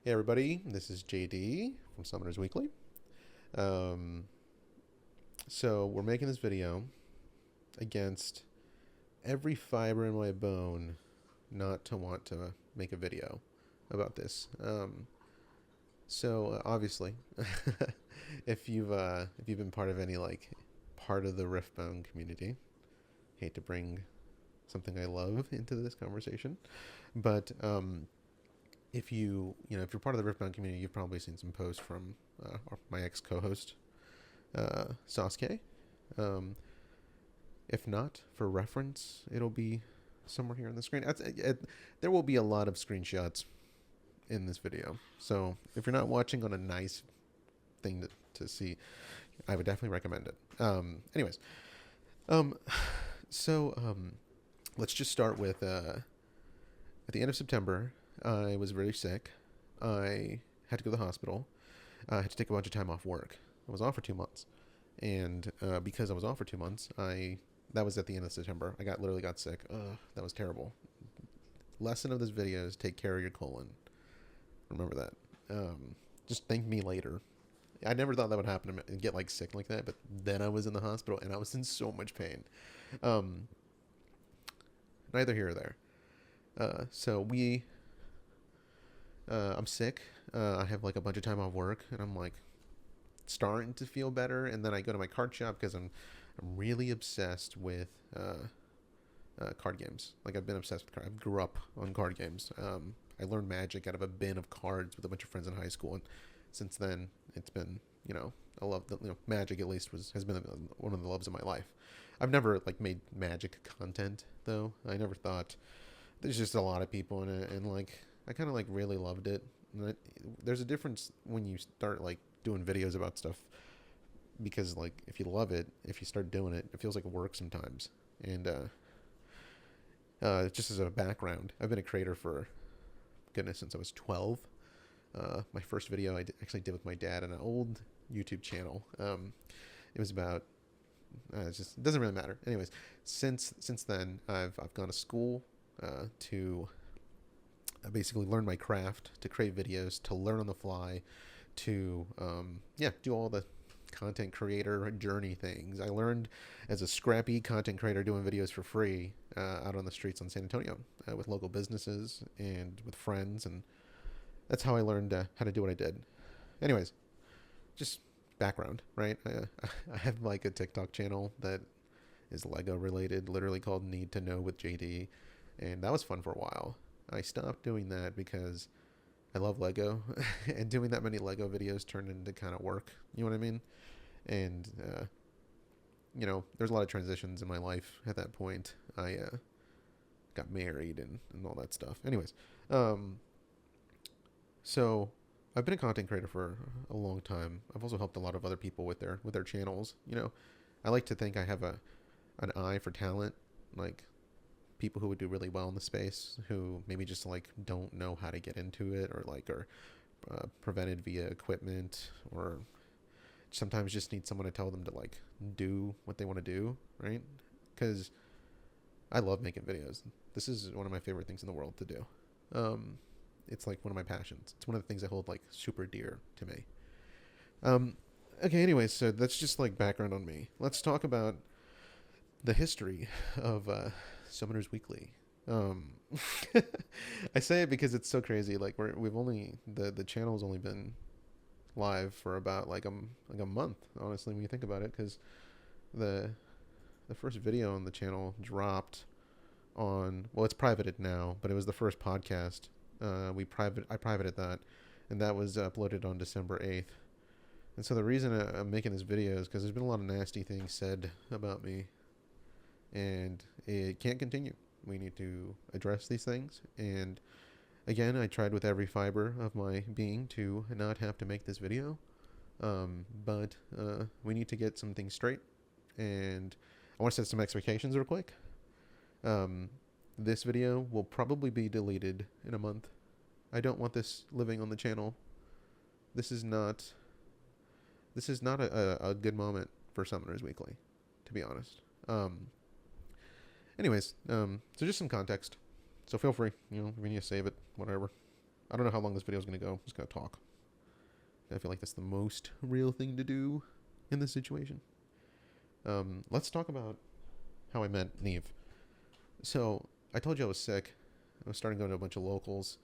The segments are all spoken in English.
Hey everybody, this is JD from Summoners Weekly. Um, so we're making this video against every fiber in my bone not to want to make a video about this. Obviously, if you've been part of any part of the Riftbone community, hate to bring something I love into this conversation, but if you're part of the Riftbound community, you've probably seen some posts from my ex co-host Sasuke. Um, if not, for reference, it'll be somewhere here on the screen. There will be a lot of screenshots in this video, so if you're not watching on a nice thing to see, I would definitely recommend it. Anyways, um, so let's just start with at the end of September, I was very sick. I had to go to the hospital. I had to take a bunch of time off work. I was off for 2 months, and because I was off for 2 months, I that was at the end of September. I literally got sick. Ugh, that was terrible. Lesson of this video is take care of your colon. Remember that. Just thank me later. I never thought that would happen to me and get sick like that, but then I was in the hospital and I was in so much pain. Um, Neither here or there. I'm sick. I have a bunch of time off work, and I'm starting to feel better. And then I go to my card shop because I'm really obsessed with card games. I've been obsessed with cards. I grew up on card games. I learned Magic out of a bin of cards with a bunch of friends in high school, and since then it's been I love Magic at least has been one of the loves of my life. I've never made Magic content though. I never thought there's just a lot of people in it, and I kind of really loved it. And there's a difference when you start doing videos about stuff, because if you love it, if you start doing it, it feels like work sometimes. And just as a background, I've been a creator for goodness since I was 12. My first video actually did with my dad on an old YouTube channel. It was about it doesn't really matter. Anyways, since then I've gone to school to basically learn my craft, to create videos, to learn on the fly, to do all the content creator journey things. I learned as a scrappy content creator doing videos for free out on the streets in San Antonio with local businesses and with friends, and that's how I learned how to do what I did. Anyways, just background, right? I have a TikTok channel that is Lego related, literally called Need to Know with JD, and that was fun for a while. I stopped doing that because I love Lego, and doing that many Lego videos turned into kind of work. You know what I mean? And there's a lot of transitions in my life at that point. I got married and all that stuff. Anyways, so I've been a content creator for a long time. I've also helped a lot of other people with their channels. I like to think I have an eye for talent, people who would do really well in the space, who maybe just don't know how to get into it, or are prevented via equipment, or sometimes just need someone to tell them to do what they want to do, right? Because I love making videos. This is one of my favorite things in the world to do. It's one of my passions. It's one of the things I hold super dear to me. Okay, anyways, so that's just background on me. Let's talk about the history of Summoners Weekly. I say it because it's so crazy. We've only the channel's only been live for about a month, honestly, when you think about it, because the first video on the channel dropped on, well, it's privated now, but it was the first podcast. I privated that, and that was uploaded on December 8th. And so the reason I'm making this video is because there's been a lot of nasty things said about me, and it can't continue. We need to address these things. And again, I tried with every fiber of my being to not have to make this video, but we need to get some things straight. And I want to set some expectations real quick. This video will probably be deleted in a month. I don't want this living on the channel. This is not a good moment for Summoners Weekly, to be honest. Anyways, so just some context. So feel free, if you need to save it, whatever. I don't know how long this video is gonna go. I'm just gonna talk. I feel like that's the most real thing to do in this situation. Let's talk about how I met Neve. So I told you I was sick. I was starting going to a bunch of locals.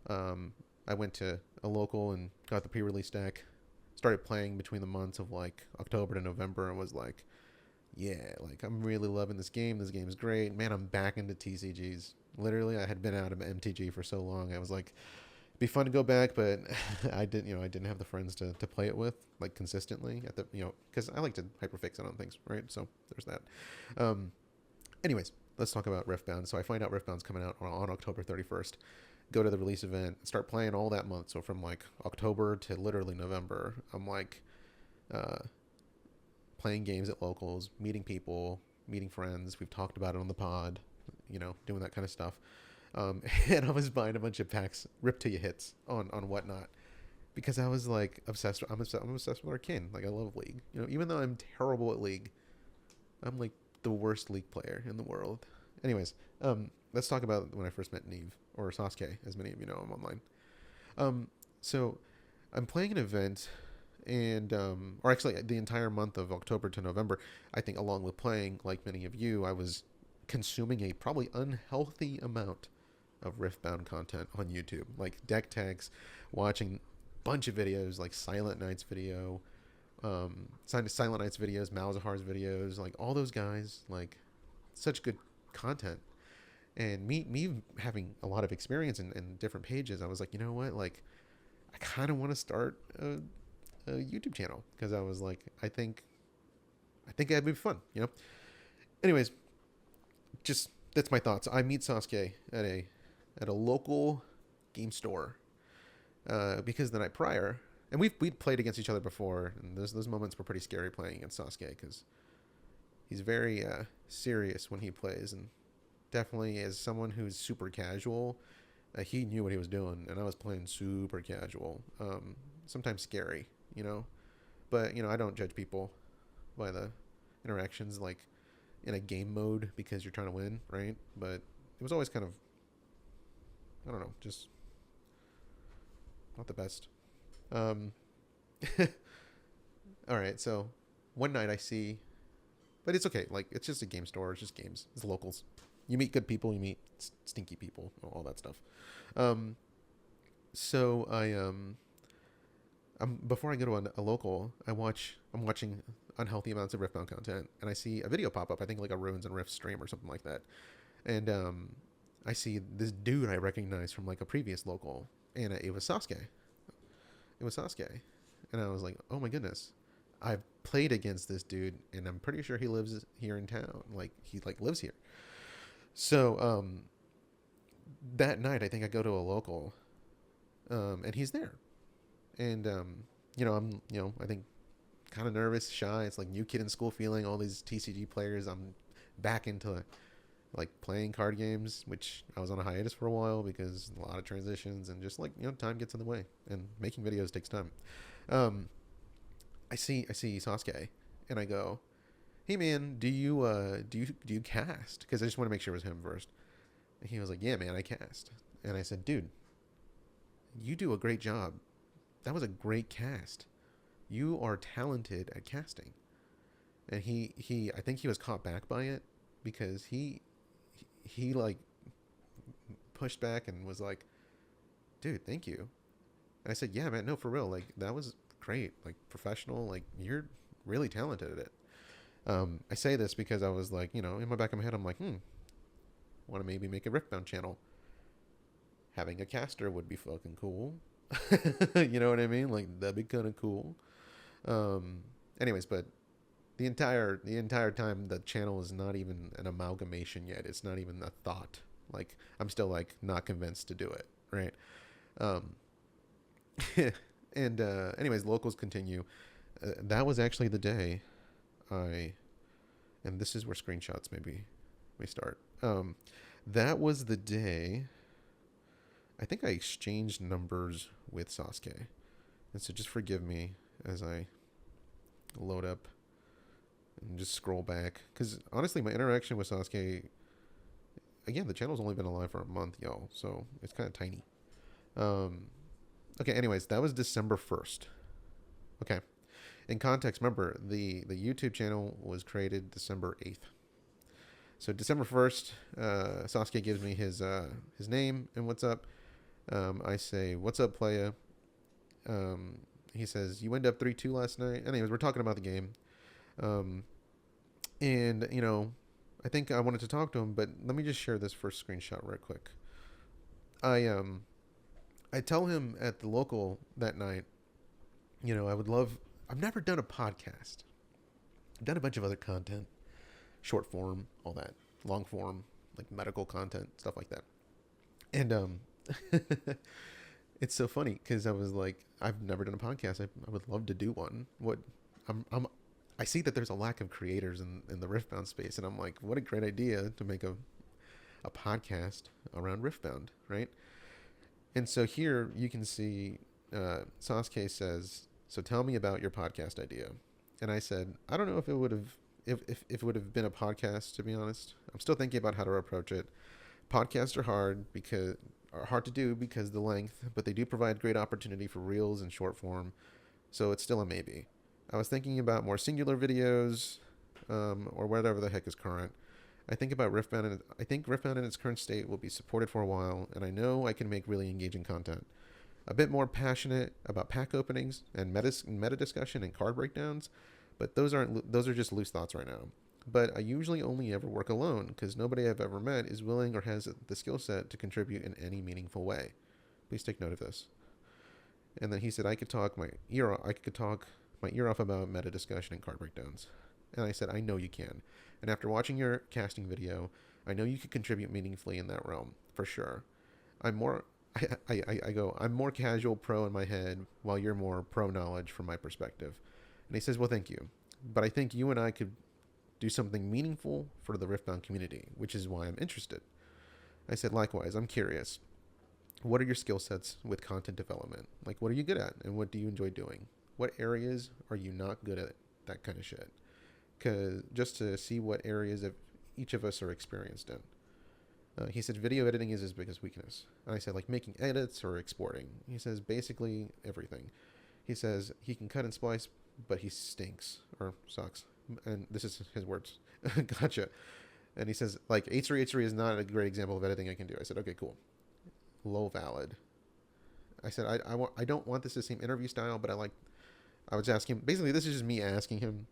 I went to a local and got the pre-release deck. Started playing between the months of like October to November and was like, yeah, like I'm really loving this game. This game is great. Man, I'm back into TCGs. Literally, I had been out of MTG for so long. I was like, it'd be fun to go back, but I didn't have the friends to play it with like consistently at the, because I like to hyperfix it on things, right? So there's that. Anyways, let's talk about Riftbound. So I find out Riftbound's coming out on October 31st. Go to the release event, start playing all that month. So from like October to literally November, I'm like playing games at locals, meeting people, meeting friends. We've talked about it on the pod, doing that kind of stuff. And I was buying a bunch of packs, rip till you hits on whatnot, because I was like obsessed. I'm obsessed with Arcane. Like I love League. Even though I'm terrible at League, I'm like the worst League player in the world. Anyways, let's talk about when I first met Neve, or Sasuke, as many of you know. I'm online. So I'm playing an event, and or actually the entire month of October to November, I think, along with playing, like many of you, I was consuming a probably unhealthy amount of Riftbound content on YouTube, like deck tags, watching a bunch of videos, like Silent Knight's video, Silent Knight's videos, Malzahar's videos, like all those guys, like such good content. And me having a lot of experience in different pages, I was like, you know what, like I kind of want to start a YouTube channel, because I was like, I think that'd be fun, Anyways, just that's my thoughts. I meet Sasuke at a local game store, because the night prior, and we'd played against each other before, and those moments were pretty scary playing against Sasuke, because he's very serious when he plays, and definitely as someone who's super casual, he knew what he was doing, and I was playing super casual, sometimes scary, but I don't judge people by the interactions, like in a game mode, because you're trying to win, right? But it was always kind of, I don't know, just not the best. All right, so one night I see, but it's okay. Like, it's just a game store. It's just games. It's locals. You meet good people. You meet stinky people. All that stuff. So before I go to a local, I'm watching unhealthy amounts of Riftbound content, and I see a video pop up. I think like a Runes and Rift stream or something like that. And I see this dude I recognize from like a previous local, and it was Sasuke. It was Sasuke, and I was like, oh my goodness, I've played against this dude, and I'm pretty sure he lives here in town. Like he like lives here. So that night, I think I go to a local, and he's there, and I'm I think kind of nervous, shy. It's like new kid in school feeling. All these TCG players. I'm back into like playing card games, which I was on a hiatus for a while because a lot of transitions and just like time gets in the way, and making videos takes time. I see Sasuke, and I go, hey man, do you cast? Because I just want to make sure it was him first. And he was like, yeah man, I cast. And I said, dude, you do a great job. That was a great cast. You are talented at casting. And he I think he was caught back by it, because he like pushed back and was like, dude, thank you. And I said, yeah man, no, for real, like that was great, like professional, like you're really talented at it. I say this because I was like, in my back of my head, I'm like, want to maybe make a Riftbound channel. Having a caster would be fucking cool. You know what I mean? Like that'd be kind of cool. Anyways, but the entire time the channel is not even an amalgamation yet. It's not even a thought. Like I'm still like not convinced to do it, right? And anyways, locals continue. That was actually the day and this is where screenshots maybe may start. That was the day I think I exchanged numbers with Sasuke. And so just forgive me as I load up and just scroll back. Because honestly, my interaction with Sasuke, again, the channel's only been alive for a month, y'all. So it's kind of tiny. Um, okay. Anyways, that was December 1st. Okay. In context, remember the YouTube channel was created December 8th. So December 1st, Sasuke gives me his name and what's up. I say, "What's up, playa?" He says, "You end up 3-2 last night." Anyways, we're talking about the game. Um, and I think I wanted to talk to him, but let me just share this first screenshot right quick. I um I tell him at the local that night, I would love. I've never done a podcast. I've done a bunch of other content, short form, all that, long form, like medical content, stuff like that. And it's so funny because I was like, I've never done a podcast. I would love to do one. I see that there's a lack of creators in the Riftbound space, and I'm like, what a great idea to make a podcast around Riftbound, right? And so here you can see Sasuke says, "So tell me about your podcast idea." And I said, I don't know if it would have if it would have been a podcast, to be honest. I'm still thinking about how to approach it. Podcasts are hard to do because of the length, but they do provide great opportunity for reels and short form. So it's still a maybe. I was thinking about more singular videos, or whatever the heck is current. I think Riftbound in its current state will be supported for a while, and I know I can make really engaging content. A bit more passionate about pack openings and meta discussion and card breakdowns, but those are just loose thoughts right now. But I usually only ever work alone because nobody I've ever met is willing or has the skill set to contribute in any meaningful way. Please take note of this. And then he said I could talk my ear off about meta discussion and card breakdowns. And I said, I know you can. And after watching your casting video, I know you could contribute meaningfully in that realm, for sure. I'm more I'm more casual pro in my head, while you're more pro knowledge from my perspective. And he says, well, thank you. But I think you and I could do something meaningful for the Riftbound community, which is why I'm interested. I said, likewise, I'm curious. What are your skill sets with content development? Like, what are you good at, and what do you enjoy doing? What areas are you not good at? That kind of shit. Cause just to see what areas of each of us are experienced in. He said video editing is his biggest weakness. And I said, like making edits or exporting. He says basically everything. He says he can cut and splice, but he stinks or sucks. And this is his words. Gotcha. And he says, like, H3 is not a great example of editing I can do. I said, okay, cool. Low valid. I said, I don't want this to seem interview style, but I was asking him, basically this is just me asking him.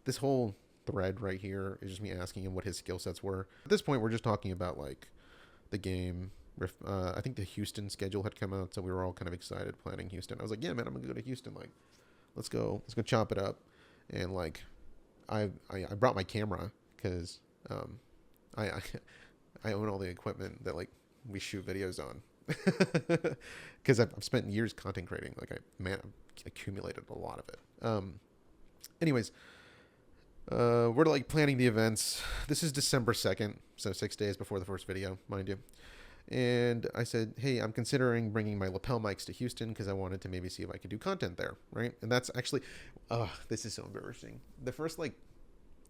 This whole thread right here is just me asking him what his skill sets were. At this point, we're just talking about like the game. I think the Houston schedule had come out, so we were all kind of excited planning Houston. I was like, yeah, man, I'm gonna go to Houston. Like, let's go chop it up. And like, I brought my camera because I I own all the equipment that like we shoot videos on. Because I've spent years content creating. Like I've accumulated a lot of it. Anyways. We're like planning the events. This is December 2nd, so 6 days before the first video, mind you. And I said, hey, I'm considering bringing my lapel mics to Houston because I wanted to maybe see if I could do content there, right? And that's actually, this is so embarrassing. The first like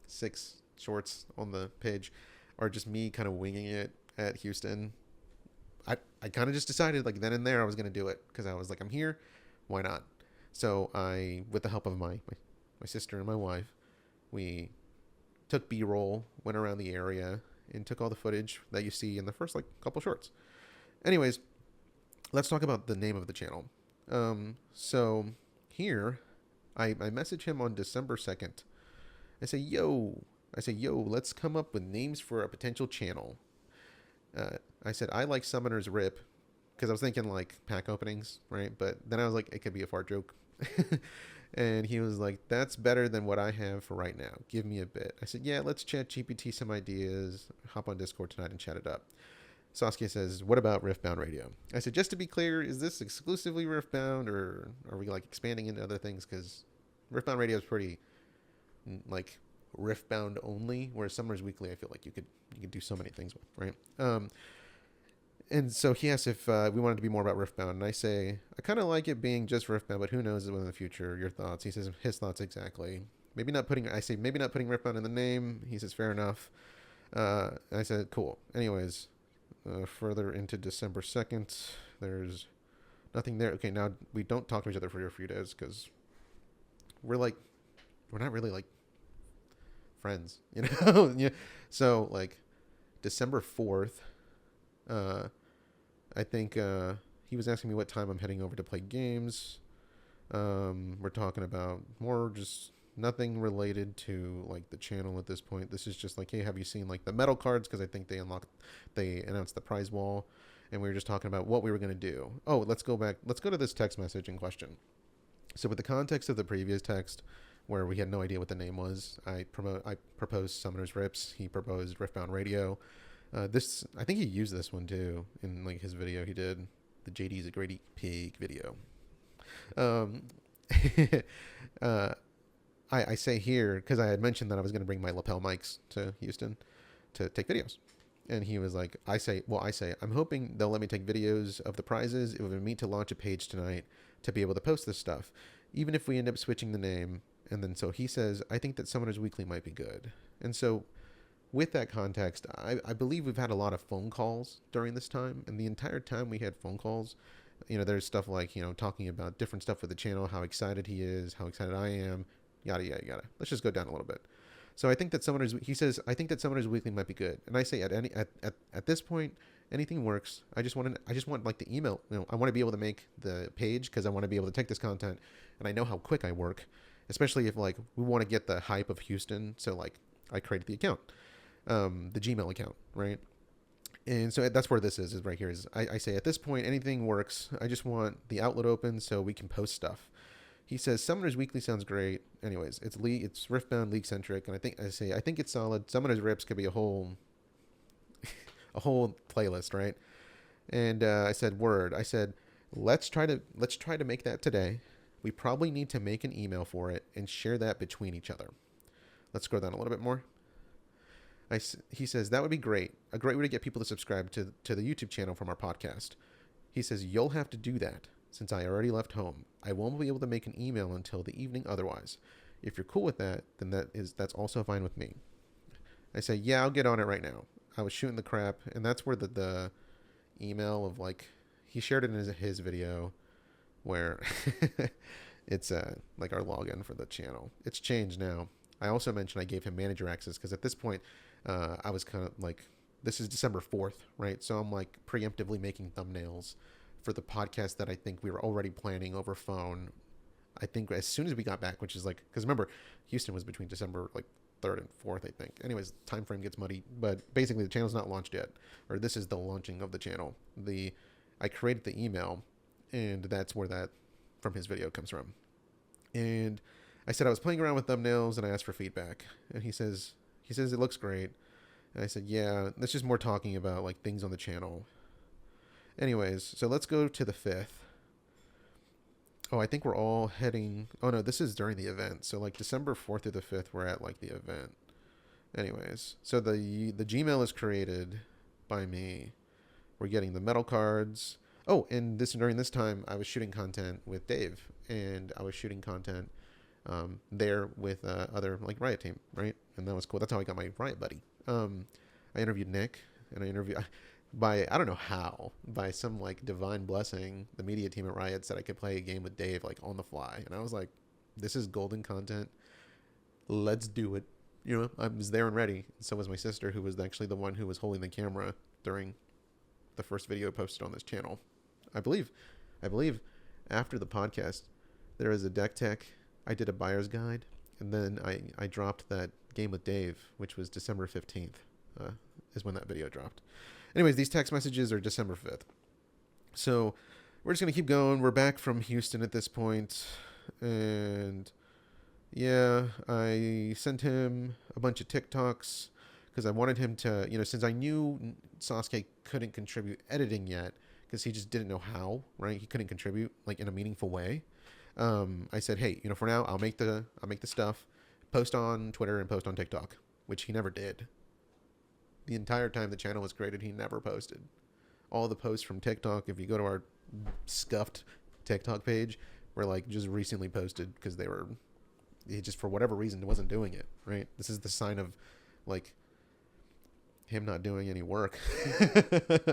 6 shorts on the page are just me kind of winging it at Houston. I kind of just decided like then and there I was going to do it because I was like, I'm here, why not? So I, with the help of my sister and my wife, we took B-roll, went around the area, and took all the footage that you see in the first like couple shorts. Anyways, let's talk about the name of the channel. So here, I message him on December 2nd. I say, yo, let's come up with names for a potential channel. I said, I like Summoner's Rip, because I was thinking like pack openings, right? But then I was like, it could be a fart joke. And he was like, that's better than what I have for right now. Give me a bit. I said, yeah, let's chat GPT some ideas. Hop on Discord tonight and chat it up. Sasuke says, what about Riftbound Radio? I said, just to be clear, is this exclusively Riftbound or are we like expanding into other things? Because Riftbound Radio is pretty like Riftbound only, whereas Summer's Weekly, I feel like you could do so many things with, right? And so he asked if we wanted to be more about Riftbound, and I say, I kind of like it being just Riftbound, but who knows in the future, your thoughts. He says his thoughts exactly. Maybe not putting Riftbound in the name. He says, fair enough. I said, cool. Anyways, further into December 2nd, there's Nothing there. Okay, now we don't talk to each other for a few days because we're like, we're not really like friends, you know? Yeah. So like December 4th, uh, I think he was asking me what time I'm heading over to play games. We're talking about more just nothing related to like the channel at this point. This is just like, hey, have you seen like the metal cards? Because I think they announced the prize wall, and we were just talking about what we were gonna do. Oh, let's go back. Let's go to this text message in question. So with the context of the previous text, where we had no idea what the name was, I proposed Summoner's Rips. He proposed Riftbound Radio. This I think he used this one too in like his video he did, the JD's a Grady Pig video. Um, I say here because I had mentioned that I was going to bring my lapel mics to Houston to take videos. And he was like, I say, I'm hoping they'll let me take videos of the prizes. It would meet to launch a page tonight to be able to post this stuff, even if we end up switching the name. And then so he says, I think that Summoners Weekly might be good. And so with that context, I believe we've had a lot of phone calls during this time. And the entire time we had phone calls, there's stuff like, talking about different stuff with the channel, how excited he is, how excited I am, yada, yada, yada. Let's just go down a little bit. So I think that he says, I think that Summoners Weekly might be good. And I say at this point, anything works. I just want like the email. I want to be able to make the page because I want to be able to take this content, and I know how quick I work, especially if like we want to get the hype of Houston. So like I created the account, the Gmail account, right? And so that's where this is right here. I say at this point, anything works. I just want the outlet open so we can post stuff. He says Summoners Weekly sounds great. Anyways, it's Riftbound League centric, and I think it's solid. Summoners Rips could be a whole playlist, right? And I said word. I said let's try to make that today. We probably need to make an email for it and share that between each other. Let's scroll down a little bit more. He says that would be great. A great way to get people to subscribe to the YouTube channel from our podcast. He says you'll have to do that. Since I already left home, I won't be able to make an email until the evening otherwise. If you're cool with that, then that's also fine with me. I say, yeah, I'll get on it right now. I was shooting the crap, and that's where the email of like, he shared it in his video where it's like our login for the channel. It's changed now. I also mentioned I gave him manager access because at this point, I was kind of like, this is December 4th, right? So I'm like preemptively making thumbnails for the podcast that I think we were already planning over phone. I think as soon as we got back, which is like, because remember, Houston was between December like 3rd and 4th, I think. Anyways, time frame gets muddy, but basically the channel's not launched yet, or this is the launching of the channel. I created the email, and that's where that from his video comes from. And I said I was playing around with thumbnails, and I asked for feedback, and he says it looks great. And I said, yeah, that's just more talking about like things on the channel. Anyways, so let's go to the 5th. Oh, I think we're all heading... Oh, no, this is during the event. So, like, December 4th through the 5th, we're at, like, the event. Anyways, so the Gmail is created by me. We're getting the metal cards. Oh, and during this time, I was shooting content with Dave. And I was shooting content there with other, like, Riot team, right? And that was cool. That's how I got my Riot buddy. I interviewed Nick, and I interviewed... I don't know how, by some like divine blessing, the media team at Riot said I could play a game with Dave like on the fly. And I was like, this is golden content. Let's do it. I was there and ready. And so was my sister, who was actually the one who was holding the camera during the first video posted on this channel. I believe after the podcast, there was a deck tech. I did a buyer's guide, and then I dropped that game with Dave, which was December 15th, is when that video dropped. Anyways, these text messages are December 5th. So we're just going to keep going. We're back from Houston at this point. And yeah, I sent him a bunch of TikToks because I wanted him to, since I knew Sasuke couldn't contribute editing yet because he just didn't know how, right? He couldn't contribute like in a meaningful way. I said, hey, for now, I'll make the stuff, post on Twitter and post on TikTok, which he never did. The entire time the channel was created, he never posted. All the posts from TikTok, if you go to our scuffed TikTok page, were like just recently posted because he just for whatever reason wasn't doing it, right? This is the sign of like him not doing any work.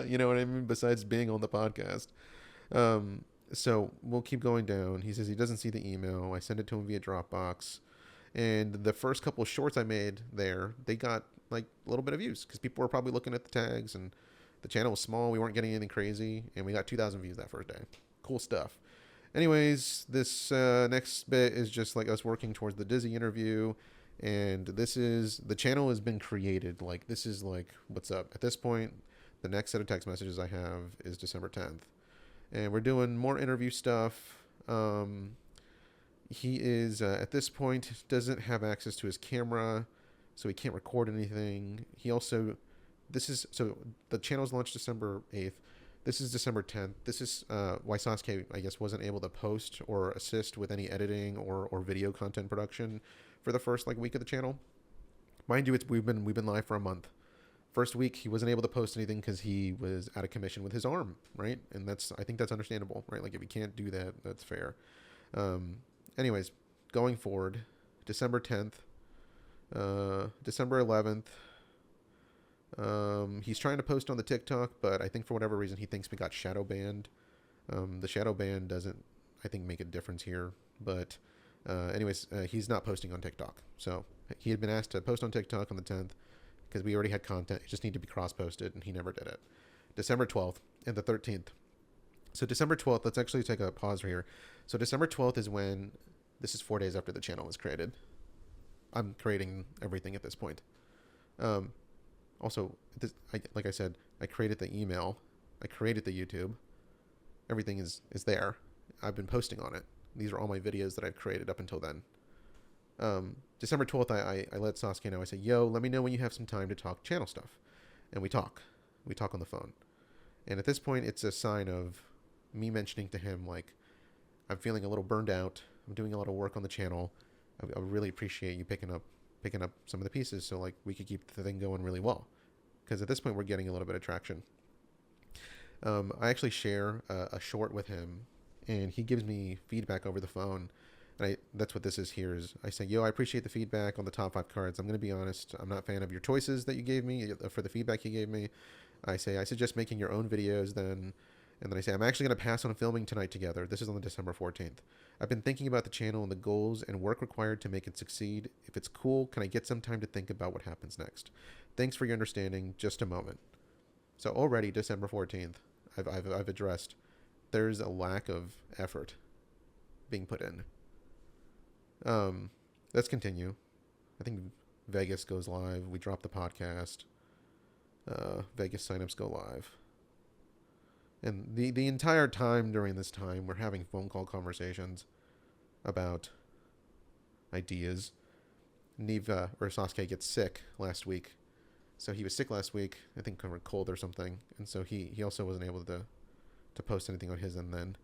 You know what I mean? Besides being on the podcast. So we'll keep going down. He says he doesn't see the email. I send it to him via Dropbox. And the first couple of shorts I made there, they got like a little bit of views because people were probably looking at the tags, and the channel was small. We weren't getting anything crazy, and we got 2,000 views that first day. Cool stuff. Anyways, this next bit is just like us working towards the Dizzy interview, and this is the channel has been created. Like this is like what's up at this point. The next set of text messages I have is December 10th, and we're doing more interview stuff. He is at this point doesn't have access to his camera, so he can't record anything. He also, this is so the channel's launched December 8th. This is December 10th. This is why Sasuke, I guess, wasn't able to post or assist with any editing or video content production for the first like week of the channel. Mind you, we've been live for a month. First week he wasn't able to post anything because he was out of commission with his arm, right? And I think that's understandable, right? Like if he can't do that, that's fair. Um, Anyways, going forward, December 10th, December 11th. He's trying to post on the TikTok, but I think for whatever reason he thinks we got shadow banned. The shadow ban doesn't, I think, make a difference here. But anyways, he's not posting on TikTok. So he had been asked to post on TikTok on the 10th because we already had content. It just needed to be cross-posted, and he never did it. December 12th and the 13th. So December 12th, let's actually take a pause here. So December 12th is when, this is 4 days after the channel was created. I'm creating everything at this point. Also, like I said, I created the email. I created the YouTube. Everything is there. I've been posting on it. These are all my videos that I've created up until then. December 12th, I let Sasuke know. I said, yo, let me know when you have some time to talk channel stuff. And we talk. We talk on the phone. And at this point, it's a sign of me mentioning to him, like, I'm feeling a little burned out. I'm doing a lot of work on the channel. I really appreciate you picking up some of the pieces so like we could keep the thing going really well. Because at this point, we're getting a little bit of traction. I actually share a short with him, and he gives me feedback over the phone. And that's what this is here is I say, yo, I appreciate the feedback on the top 5 cards. I'm going to be honest. I'm not a fan of your choices that you gave me for the feedback you gave me. I say, I suggest making your own videos then. And then I say, I'm actually going to pass on filming tonight together. This is on the December 14th. I've been thinking about the channel and the goals and work required to make it succeed. If it's cool, can I get some time to think about what happens next? Thanks for your understanding. Just a moment. So already December 14th, I've addressed there's a lack of effort being put in. Let's continue. I think Vegas goes live. We drop the podcast. Vegas signups go live. And the entire time during this time, we're having phone call conversations about ideas. Neva or Sasuke gets sick last week. So he was sick last week, I think from a cold or something. And so he also wasn't able to post anything on his end then.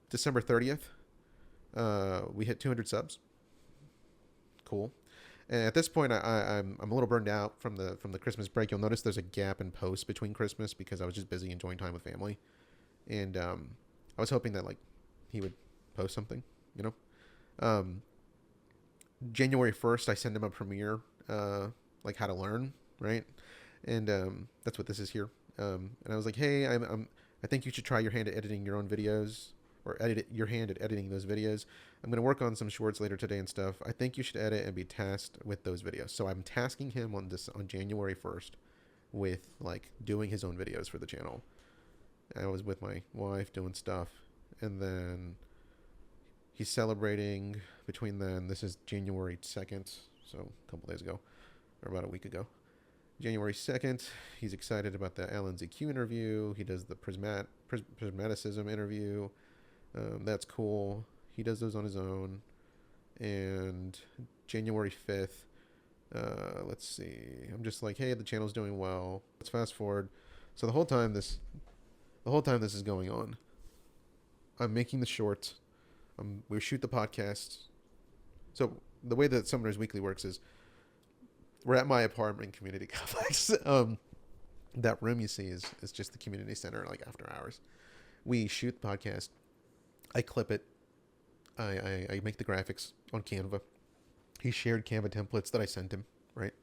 December 30th, we hit 200 subs. Cool. And at this point, I'm a little burned out from the Christmas break. You'll notice there's a gap in posts between Christmas because I was just busy enjoying time with family, and I was hoping that like he would post something, you know. January 1st, I send him a premiere, like how to learn, right? And that's what this is here. And I was like, hey, I think you should try your hand at editing your own videos, or edit your hand at editing those videos. I'm going to work on some shorts later today and stuff. I think you should edit and be tasked with those videos. So I'm tasking him on January 1st with like doing his own videos for the channel. I was with my wife doing stuff, and then he's celebrating between then. This is January 2nd, so a couple days ago, or about a week ago. January 2nd, he's excited about the LNZQ interview. He does the prismaticism interview. That's cool. He does those on his own. And January 5th, let's see. I'm just like, hey, the channel's doing well. Let's fast forward. So the whole time this is going on, I'm making the shorts. We shoot the podcast. So the way that Summoners Weekly works is we're at my apartment community complex. That room you see is just the community center, like after hours. We shoot the podcast. I clip it. I make the graphics on Canva. He shared Canva templates that I sent him, right?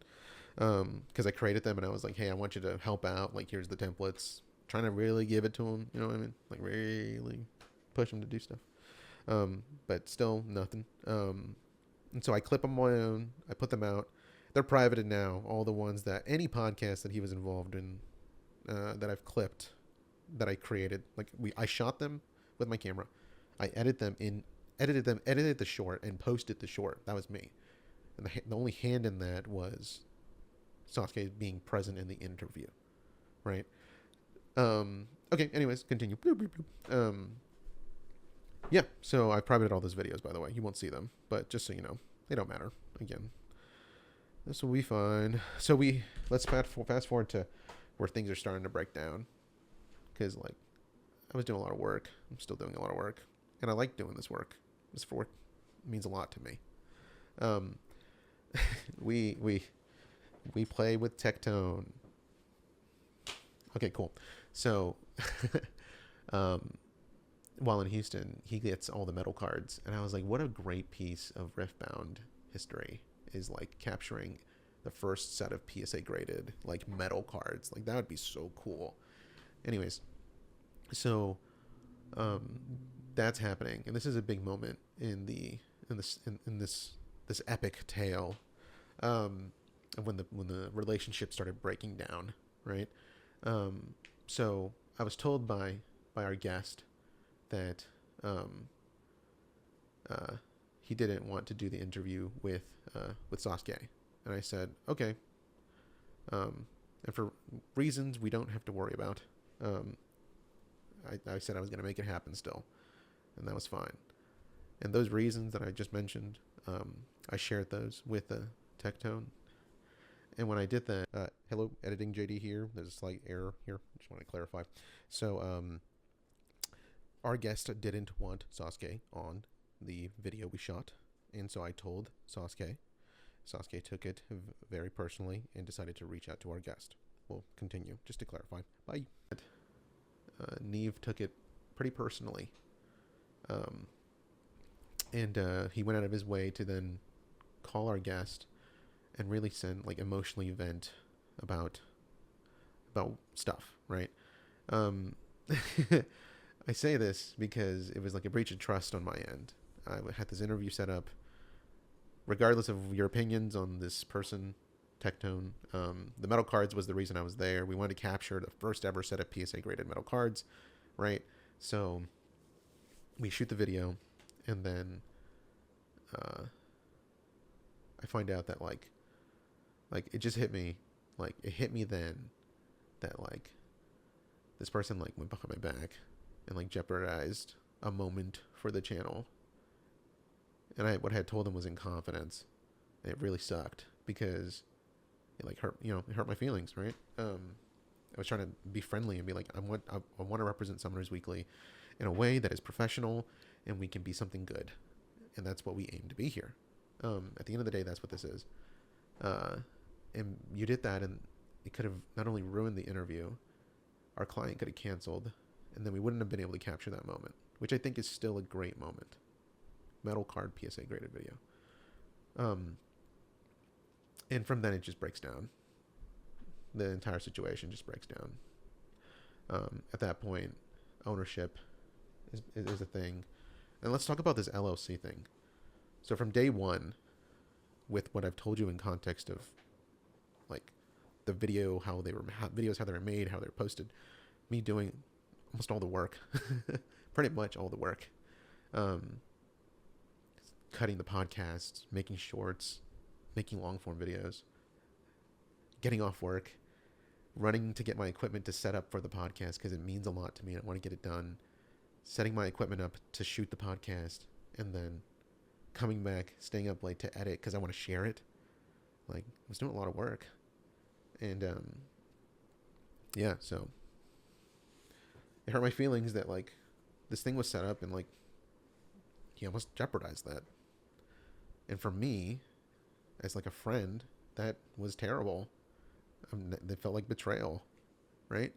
Because I created them and I was like, hey, I want you to help out. Like, here's the templates. trying to really give it to him. You know what I mean? Like really push him to do stuff. But still nothing. And so I clip them on my own. I put them out. They're privated now. All the ones that any podcast that he was involved in, that I've clipped, that I created. Like I shot them with my camera. I edited the short, and posted the short. That was me. And the only hand in that was Sasuke being present in the interview, right? Okay. Anyways, continue. Yeah. So I privated all those videos, by the way. You won't see them, but just so you know, they don't matter. Again, this will be fine. So let's fast forward to where things are starting to break down, because like I was doing a lot of work. I'm still doing a lot of work, and I like doing this work. This work means a lot to me. We play with tectone. Okay, cool. So, while in Houston, he gets all the metal cards, and I was like, what a great piece of Riftbound history is like capturing the first set of PSA graded like metal cards. Like that would be so cool. Anyways, so that's happening, and this is a big moment in this epic tale, when the relationship started breaking down, right? So I was told by our guest that he didn't want to do the interview with Sasuke, and I said okay, and for reasons we don't have to worry about, I said I was going to make it happen still, and that was fine. And those reasons that I just mentioned, I shared those with Tectone. And when I did that, hello, editing JD here. There's a slight error here. Just want to clarify. So, our guest didn't want Sasuke on the video we shot, and so I told Sasuke. Sasuke took it very personally and decided to reach out to our guest. We'll continue, just to clarify. Bye. Neve took it pretty personally. And he went out of his way to then call our guest and really send, like, emotionally vent about stuff, right? I say this because it was like a breach of trust on my end. I had this interview set up, regardless of your opinions on this person, Tectone. The metal cards was the reason I was there. We wanted to capture the first ever set of PSA graded metal cards, right? So we shoot the video, and then I find out that like it just hit me, like it hit me then that like this person like went behind my back and like jeopardized a moment for the channel. And what I had told him was in confidence. And it really sucked because it like hurt, it hurt my feelings, right? I was trying to be friendly and be like, I want to represent Summoners Weekly in a way that is professional and we can be something good. And that's what we aim to be here. At the end of the day, that's what this is. And you did that, and it could have not only ruined the interview, our client could have canceled, and then we wouldn't have been able to capture that moment, which I think is still a great moment. Metal card PSA graded video. And from then it just breaks down. The entire situation just breaks down. At that point, ownership is a thing. And let's talk about this LLC thing. So from day one, with what I've told you in context of like the video, how they were made, how they were posted, me doing almost all the work, pretty much all the work, cutting the podcasts, making shorts, making long form videos, getting off work, running to get my equipment to set up for the podcast because it means a lot to me. I want to get it done, setting my equipment up to shoot the podcast, and then coming back, staying up late to edit because I want to share it. Like, I was doing a lot of work. And, yeah, so it hurt my feelings that, like, this thing was set up and, like, he almost jeopardized that. And for me, as, like, a friend, that was terrible. That felt like betrayal, right?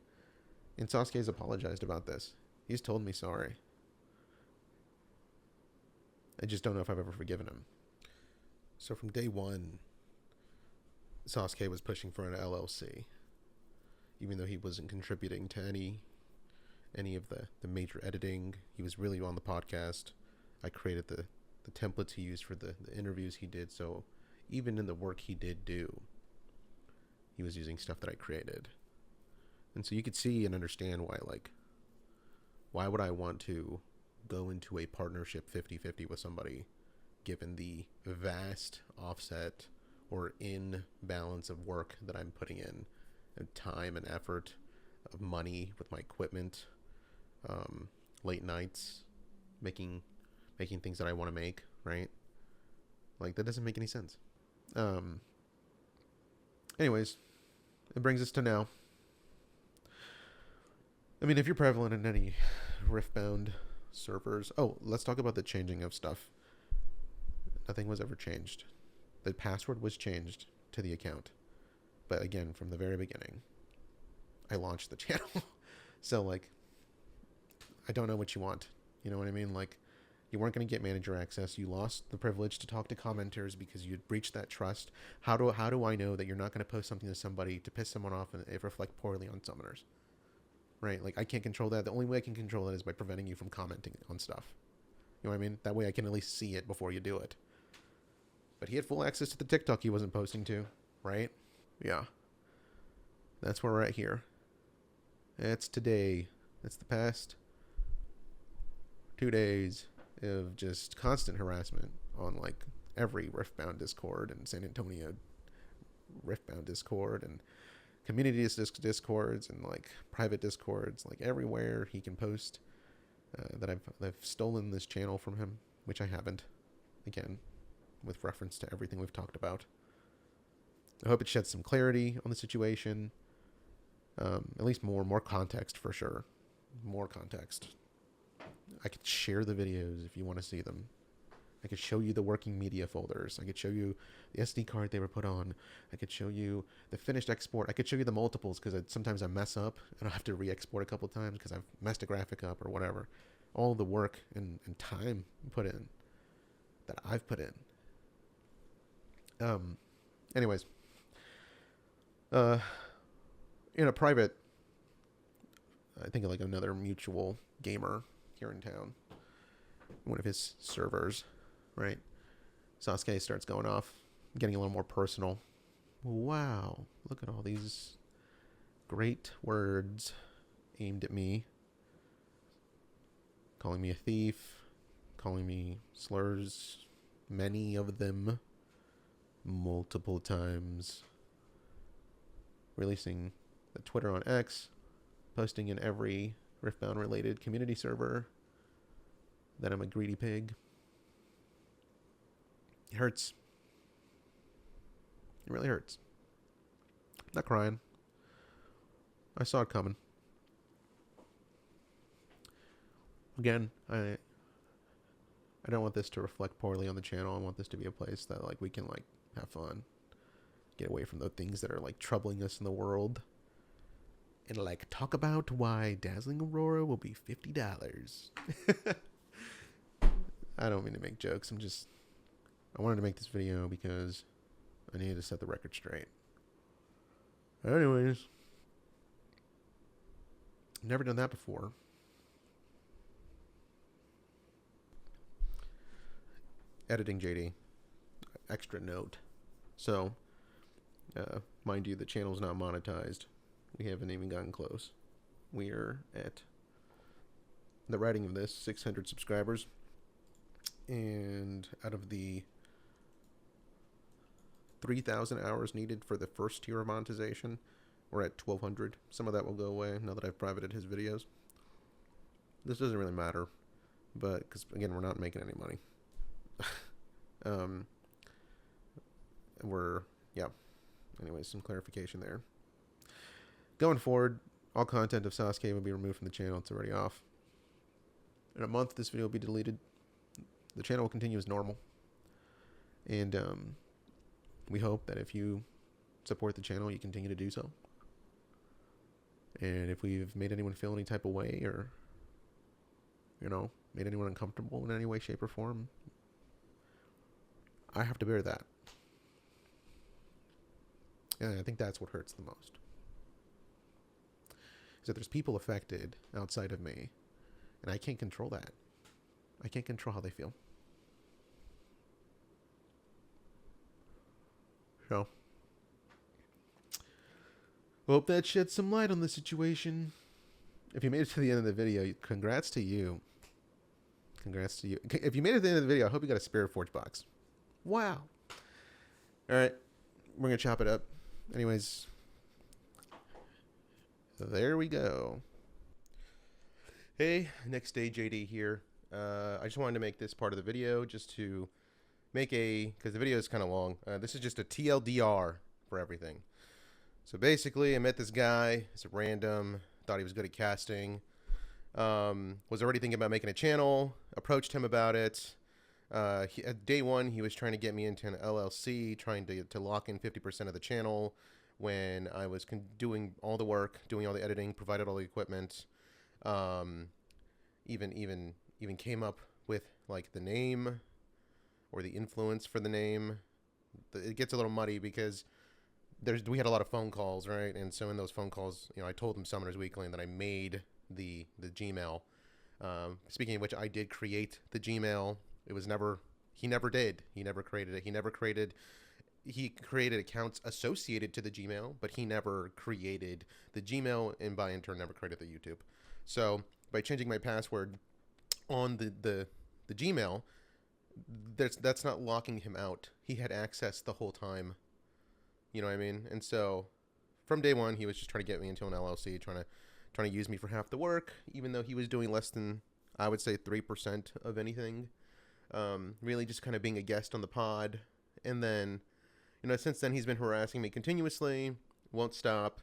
And Sasuke's apologized about this. He's told me sorry. I just don't know if I've ever forgiven him. So from day one, Sasuke was pushing for an LLC. even though he wasn't contributing to any of the major editing. He was really on the podcast. I created the templates he used for the interviews he did. So even in the work he did do, he was using stuff that I created. And so you could see and understand why would I want to go into a partnership 50-50 with somebody, given the vast offset or imbalance of work that I'm putting in, and time and effort, of money with my equipment, late nights, making things that I want to make, right? Like, that doesn't make any sense. Anyways, it brings us to now. I mean, if you're prevalent in any Rift-bound servers... Oh, let's talk about the changing of stuff. Nothing was ever changed. The password was changed to the account. But again, from the very beginning, I launched the channel. So, like, I don't know what you want. You know what I mean? Like, you weren't going to get manager access. You lost the privilege to talk to commenters because you'd breached that trust. How do I know that you're not going to post something to somebody to piss someone off and it reflect poorly on summoners? Right? Like, I can't control that. The only way I can control that is by preventing you from commenting on stuff. You know what I mean? That way I can at least see it before you do it. But he had full access to the TikTok he wasn't posting to, right? Yeah. That's where we're at here. It's today. It's the past 2 days of just constant harassment on, like, every Riftbound Discord and San Antonio Riftbound Discord and community Discords and, like, private Discords, like, everywhere he can post that I've stolen this channel from him, which I haven't, again, with reference to everything we've talked about. I hope it sheds some clarity on the situation. At least more context, for sure. More context. I could share the videos if you want to see them. I could show you the working media folders. I could show you the SD card they were put on. I could show you the finished export. I could show you the multiples because sometimes I mess up and I have to re-export a couple times because I've messed a graphic up or whatever. All the work and time put in that I've put in. Anyways. In a private, I think like another mutual gamer here in town, one of his servers, right? Sasuke starts going off, getting a little more personal. Wow, look at all these great words aimed at me. Calling me a thief, calling me slurs, many of them, multiple times. Releasing the Twitter on X, posting in every Riftbound related community server that I'm a greedy pig. It hurts. It really hurts. I'm not crying. I saw it coming. Again, I don't want this to reflect poorly on the channel. I want this to be a place that, like, we can, like, have fun. Get away from the things that are, like, troubling us in the world. And, like, talk about why Dazzling Aurora will be $50. I don't mean to make jokes. I wanted to make this video because I needed to set the record straight. Anyways. Never done that before. Editing JD. Extra note. So, mind you, the channel's not monetized. We haven't even gotten close. We are at the writing of this 600 subscribers, and out of the 3,000 hours needed for the first tier of monetization, we're at 1,200. Some of that will go away now that I've privated his videos. This doesn't really matter, but because again, we're not making any money. Anyways, some clarification there. Going forward, all content of Sasuke will be removed from the channel. It's already off. In a month, this video will be deleted. The channel will continue as normal. And we hope that if you support the channel, you continue to do so. And if we've made anyone feel any type of way or, made anyone uncomfortable in any way, shape, or form, I have to bear that. And I think that's what hurts the most. is that there's people affected outside of me, and I can't control that. I can't control how they feel. So, hope that sheds some light on the situation. If you made it to the end of the video, congrats to you. Congrats to you. If you made it to the end of the video, I hope you got a Spirit Forge box. Wow. All right. We're going to chop it up. Anyways, there we go. Hey, next day JD here. I just wanted to make this part of the video just to make because the video is kind of long. This is just a TLDR for everything. So basically, I met this guy. It's a random. Thought he was good at casting. Was already thinking about making a channel. Approached him about it. At day one, he was trying to get me into an LLC, trying to lock in 50% of the channel when I was doing all the work, doing all the editing, provided all the equipment. Even came up with like the name or the influence for the name. It gets a little muddy because we had a lot of phone calls, right? And so in those phone calls, I told him Summoners Weekly and that I made the Gmail. Speaking of which, I did create the Gmail. It was he never did. He never created it. He created accounts associated to the Gmail, but he never created the Gmail, and in turn never created the YouTube. So by changing my password on the Gmail, that's not locking him out. He had access the whole time. You know what I mean? And so from day one, he was just trying to get me into an LLC, trying to use me for half the work, even though he was doing less than, I would say, 3% of anything. Really just kind of being a guest on the pod. And then, since then he's been harassing me continuously, won't stop.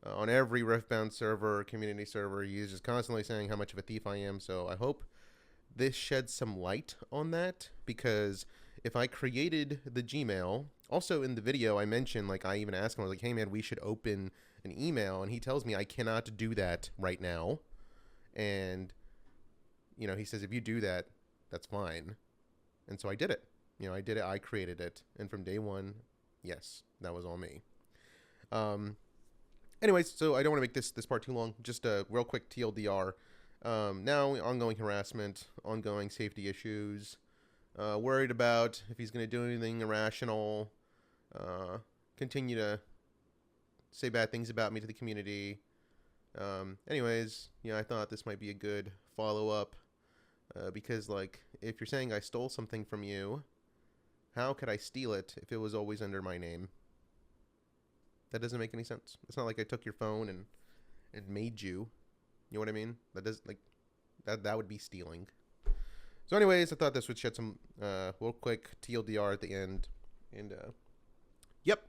On every Riftbound server, community server, he's just constantly saying how much of a thief I am. So I hope this sheds some light on that, because if I created the Gmail, also in the video I mentioned, I even asked him, I was like, hey man, we should open an email, and he tells me I cannot do that right now. And, he says, if you do that, that's fine. And so I did it. I did it. I created it. And from day one, yes, that was all me. Anyways, so I don't want to make this part too long. Just a real quick TLDR. Now, ongoing harassment, ongoing safety issues, worried about if he's going to do anything irrational, continue to say bad things about me to the community. Anyways, I thought this might be a good follow-up, because, if you're saying I stole something from you, how could I steal it if it was always under my name? That doesn't make any sense. It's not like I took your phone and made you. You know what I mean? That would be stealing. So anyways, I thought this would shed some real quick TLDR at the end. And yep,